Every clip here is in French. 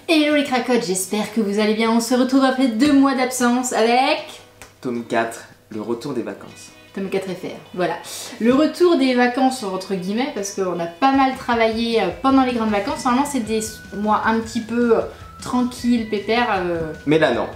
Hello les cracottes, j'espère que vous allez bien. On se retrouve après 2 mois d'absence avec... Tome 4, le retour des vacances. Tome 4 FR, voilà. Le retour des vacances entre guillemets, parce qu'on a pas mal travaillé pendant les grandes vacances. Normalement c'est des mois un petit peu tranquilles, pépères. Mais là non.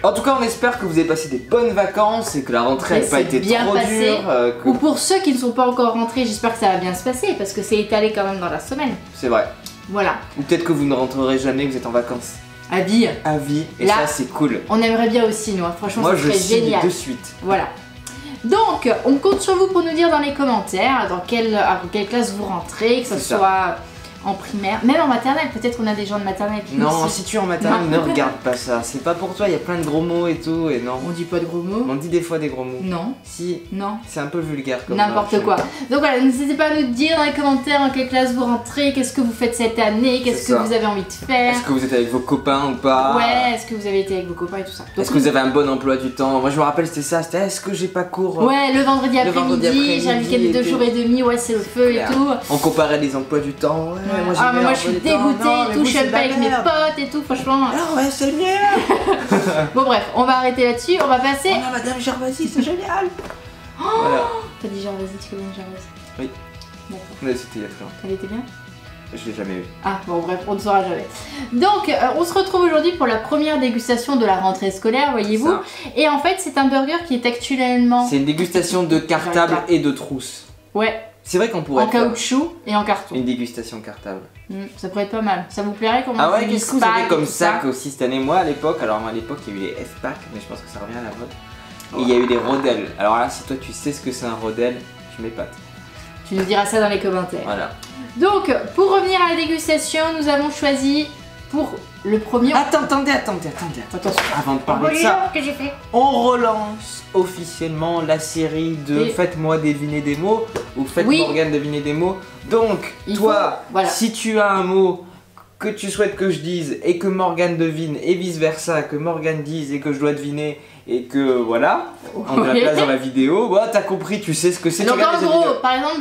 En tout cas on espère que vous avez passé des bonnes vacances et que la rentrée n'a pas été trop dure. Ou pour ceux qui ne sont pas encore rentrés, j'espère que ça va bien se passer, parce que c'est étalé quand même dans la semaine. C'est vrai. Voilà. Ou peut-être que vous ne rentrerez jamais, que vous êtes en vacances. À vie. À vie, et là, ça c'est cool. On aimerait bien aussi nous, franchement moi, ça serait signe génial. de suite. Voilà. Donc, on compte sur vous pour nous dire dans les commentaires dans quelle classe vous rentrez, que ce soit en primaire, même en maternelle. Peut-être qu'on a des gens de maternelle qui non, nous si tu es en maternelle, ne regarde pas ça. C'est pas pour toi, il y a plein de gros mots et tout, et non. On dit pas de gros mots. On dit des fois des gros mots. Non. Si. Non. C'est un peu vulgaire comme n'importe quoi. Donc voilà, n'hésitez pas à nous dire dans les commentaires dans quelle classe vous rentrez, qu'est-ce que vous faites cette année, qu'est-ce que vous avez envie de faire. Est-ce que vous êtes avec vos copains ou pas? Ouais, est-ce que vous avez été avec vos copains et tout ça. Est-ce que vous avez un bon emploi du temps? Moi je me rappelle c'était ça, c'était est-ce que j'ai pas cours? Ouais, le vendredi après-midi, j'ai un week-end de 2 jours et demi, ouais c'est le feu et tout. On comparait les emplois du temps, ouais, moi je suis dégoûtée et tout, je suis pas avec mes potes et tout, franchement. Ah ouais, c'est le mieux. Bon bref, on va arrêter là-dessus, on va passer... Oh non, Madame Gervasie, c'est génial. Oh voilà. T'as dit Gervasie, tu connais Gervasie? Oui. D'accord. Mais c'était il y a très longtemps. Elle était bien? Je l'ai jamais eu. Ah bon bref, on ne saura jamais. Donc on se retrouve aujourd'hui pour la première dégustation de la rentrée scolaire, voyez-vous. Et en fait c'est un burger qui est actuellement... C'est une dégustation de cartable et de trousse. Ouais. C'est vrai qu'on pourrait en caoutchouc et en carton. Une dégustation cartable. Ça pourrait être pas mal. Ça vous plairait qu'on Ah ouais, qu'est-ce que vous avez comme sac aussi cette année? Moi à l'époque, alors à l'époque il y a eu les F-Pack, mais je pense que ça revient à la mode. Et il y a eu des rodelles. Alors là, si toi tu sais ce que c'est un rodel, tu m'épates. Tu nous diras ça dans les commentaires. Voilà. Donc, pour revenir à la dégustation, nous avons choisi pour le premier... Attendez. Attention. Avant de parler de ça, que j'ai fait. on relance officiellement la série de Faites-moi deviner des mots ou Faites Morgane deviner des mots. Donc, toi, si tu as un mot que tu souhaites que je dise et que Morgane devine et vice versa, que Morgane dise et que je dois deviner et que voilà, on a la place dans la vidéo, bah, t'as compris, tu sais ce que c'est. Donc en gros, par exemple,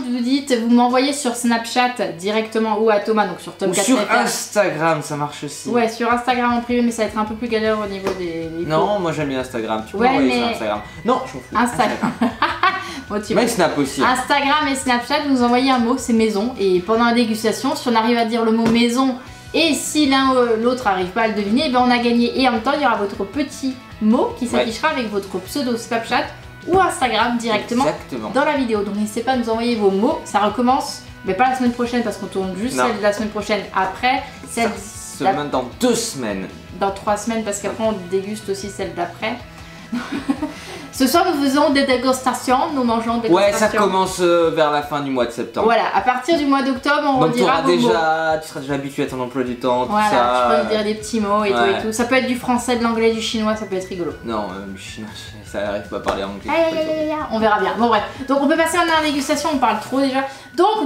vous m'envoyez sur Snapchat directement ou à Thomas, donc sur Tom 4 sur Instagram, ça marche aussi. Ouais, sur Instagram en privé, mais ça va être un peu plus galère au niveau des non, moi j'aime bien Instagram, tu peux m'envoyer sur Instagram. Non, je m'en fous. Instagram. Mais Snap aussi. Instagram et Snapchat, vous envoyez un mot, c'est maison, et pendant la dégustation, si on arrive à dire le mot maison, et si l'un ou l'autre n'arrive pas à le deviner, ben on a gagné. Et en même temps, il y aura votre petit mot qui s'affichera avec votre pseudo Snapchat ou Instagram directement dans la vidéo. Donc n'hésitez pas à nous envoyer vos mots. Ça recommence, mais pas la semaine prochaine parce qu'on tourne juste celle de la semaine prochaine après. Celle dans 2 semaines. Dans 3 semaines parce qu'après on déguste aussi celle d'après. Ce soir nous faisons des dégustations, nous mangeons des dégustations. Ouais, ça commence vers la fin du mois de septembre. Voilà, à partir du mois d'octobre on redira vos mots. Tu seras déjà habitué à ton emploi du temps, tout ça. Tu peux nous dire des petits mots et tout et tout. Ça peut être du français, de l'anglais, du chinois, ça peut être rigolo. Non, du chinois, ça n'arrive pas à parler anglais. On verra bien. Bon bref, donc on peut passer en la dégustation, on parle trop déjà. Donc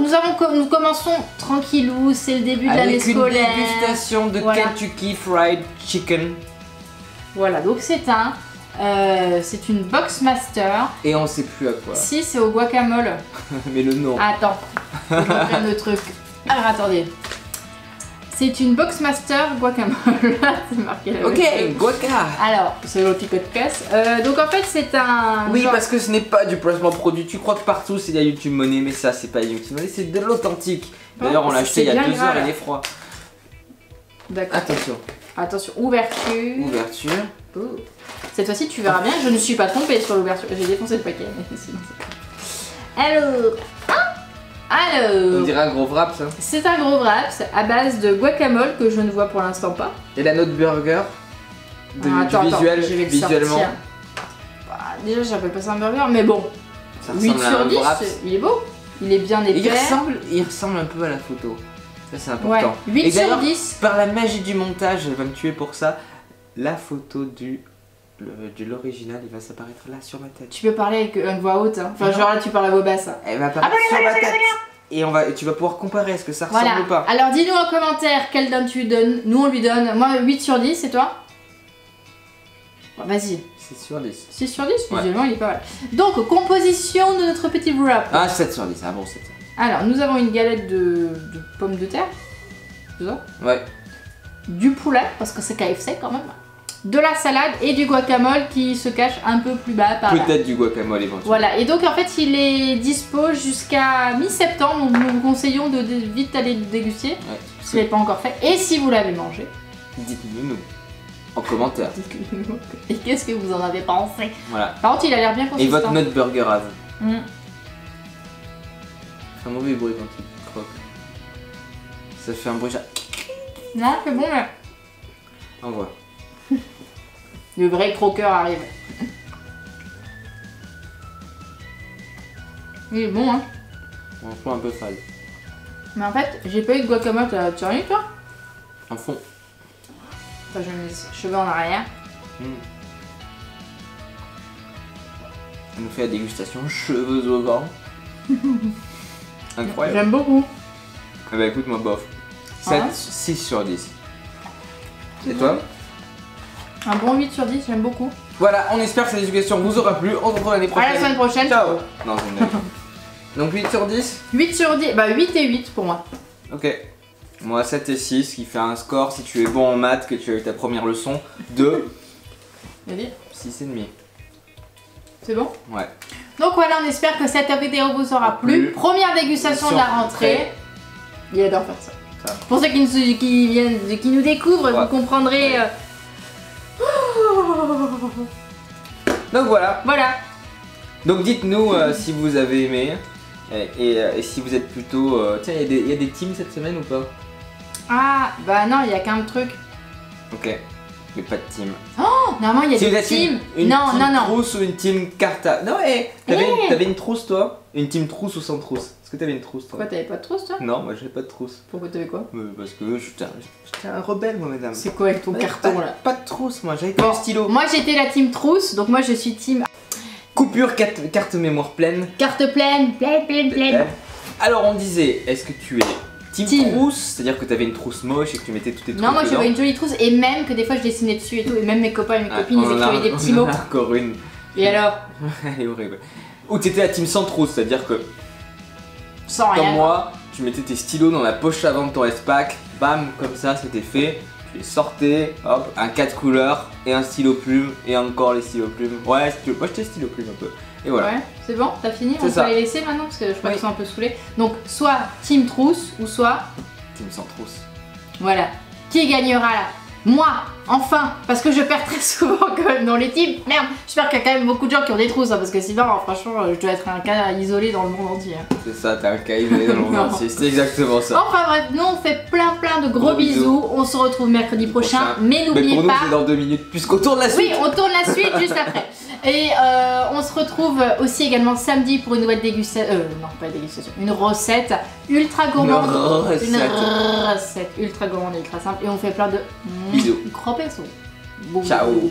nous commençons tranquillou, c'est le début de l'année scolaire. Avec une dégustation de Kentucky Fried Chicken. Voilà, donc c'est une Boxmaster. Et on sait plus à quoi. Si, c'est au guacamole. Mais le nom. Attends, je reprends le truc. Alors attendez. C'est une Boxmaster guacamole. C'est marqué là. Ok, guaca. Alors, c'est le petit code caisse. Donc en fait, c'est un. Oui, parce que ce n'est pas du placement produit. Tu crois que partout c'est de la YouTube Money, mais ça, c'est pas YouTube Money, c'est de l'authentique. D'ailleurs, on l'a acheté il y a 2 heures, il est froid. D'accord. Attention, ouverture. Ouverture. Oh. Cette fois-ci, tu verras bien, je ne suis pas trompée sur l'ouverture. J'ai défoncé le paquet, mais sinon c'est pas. Alors. On dirait un gros wraps, hein. C'est un gros wraps à base de guacamole que je ne vois pour l'instant pas. Et la note burger. Visuellement. Bah, déjà, j'appelle pas ça un burger, mais bon. Ça 8 sur 10, il est beau. Il est bien épais. Il ressemble un peu à la photo. Ça, c'est important. Ouais, 8 sur 10. Par la magie du montage, elle va me tuer pour ça. La photo de l'original, il va s'apparaître là sur ma tête. Tu peux parler avec une voix haute, hein. Enfin, genre là, tu parles à voix basse. Hein. Elle va apparaître sur ma tête. Et tu vas pouvoir comparer, est-ce que ça ressemble ou pas. Alors dis-nous en commentaire quelle note tu donnes. Nous on lui donne. Moi 8 sur 10, et toi? Bon, vas-y. 6 sur 10. 6 sur 10, visuellement il est pas mal. Donc composition de notre petit wrap. Ah 7 sur 10, ah bon 7. Alors nous avons une galette de pommes de terre. C'est ça? Ouais. du poulet, parce que c'est KFC quand même, de la salade et du guacamole qui se cache un peu plus bas par là. Peut-être du guacamole éventuellement. Voilà, et donc en fait il est dispo jusqu'à mi-septembre, donc nous vous conseillons de vite aller le déguster, si vous l'avez pas encore fait, et si vous l'avez mangé. Dites-le nous, en commentaire. Et qu'est-ce que vous en avez pensé? Voilà. Par contre il a l'air bien consistant. Et votre note burger à vous. C'est un mauvais bruit quand il croque. Ça fait un bruit Non, c'est bon mais... Au revoir. Le vrai croqueur arrive. Il est bon hein. On se un peu fade. Mais en fait, j'ai pas eu de guacamole, tu as rien eu toi? En fond. Enfin, je mets les cheveux en arrière. On nous fait la dégustation cheveux au vent. Incroyable. J'aime beaucoup. Eh bah écoute moi bof. 7, 6 sur 10. Et toi? Un bon 8 sur 10, j'aime beaucoup. Voilà, on espère que cette éducation vous aura plu. On se retrouve l'année prochaine. À la semaine prochaine. Ciao. Non, c'est une... Donc 8 sur 10? 8 sur 10, bah 8 et 8 pour moi. Ok. Moi 7 et 6 qui fait un score si tu es bon en maths, que tu as eu ta première leçon, de 6 et demi. C'est bon? Ouais. Donc voilà, on espère que cette vidéo vous aura plu. Première dégustation de la rentrée. Il adore faire ça. Pour ceux qui nous découvrent, vous comprendrez... Donc voilà. Voilà. Donc dites-nous si vous avez aimé et si vous êtes plutôt... Tiens, il y a des teams cette semaine ou pas? Ah, bah non, il y a qu'un truc. Ok. Mais pas de team. Oh, normalement il y a des teams. Une team trousse ou une team carta. Non, t'avais une trousse toi? Une team trousse ou sans trousse? Est-ce que t'avais une trousse toi? Pourquoi t'avais pas de trousse toi? Non, moi j'avais pas de trousse. Pourquoi t'avais quoi? Parce que j'étais un rebelle moi mesdames. C'est quoi avec ton carton là? Pas de trousse moi, j'avais pas de stylo. Moi j'étais la team trousse, donc moi je suis team... Coupure, carte mémoire pleine. Carte pleine, pleine. Alors on disait, est-ce que tu es team trousse, c'est-à-dire que tu avais une trousse moche et que tu mettais toutes tes trucs Non, moi dedans. j'avais une jolie trousse et même que des fois je dessinais dessus et tout, et même mes copains et mes copines ils écrivaient des petits mots. Encore une. Et alors? Elle est horrible. Ou t'étais la team sans trousse, c'est-à-dire que sans rien. Comme moi, tu mettais tes stylos dans la poche avant de ton S-Pack, bam, comme ça c'était fait. Tu les sortais, hop, un 4 couleurs et un stylo plume et encore les stylos plumes. Ouais, moi j'étais stylo plume un peu. Et voilà. Ouais, c'est bon, t'as fini? On peut les laisser maintenant parce que je crois qu'ils sont un peu saoulés. Donc soit team trousse ou soit team sans trousse. Voilà. Qui gagnera là? Moi, enfin, parce que je perds très souvent quand même dans les teams. Merde, j'espère qu'il y a quand même beaucoup de gens qui ont des trousses, hein, parce que sinon, franchement, je dois être un cas isolé dans le monde entier. Hein. C'est ça, t'es un cas isolé dans le monde entier, c'est exactement ça. Enfin bref, nous on fait plein de gros bisous. On se retrouve mercredi prochain, mais n'oubliez pas... Mais pour nous c'est dans 2 minutes, puisqu'on tourne la suite. Oui, on tourne la suite juste après. Et on se retrouve aussi également samedi pour une nouvelle dégustation, non pas dégustation, une recette ultra gourmande. Une recette ultra gourmande et ultra simple. Et on fait plein de bisous. Gros bisous. Ciao.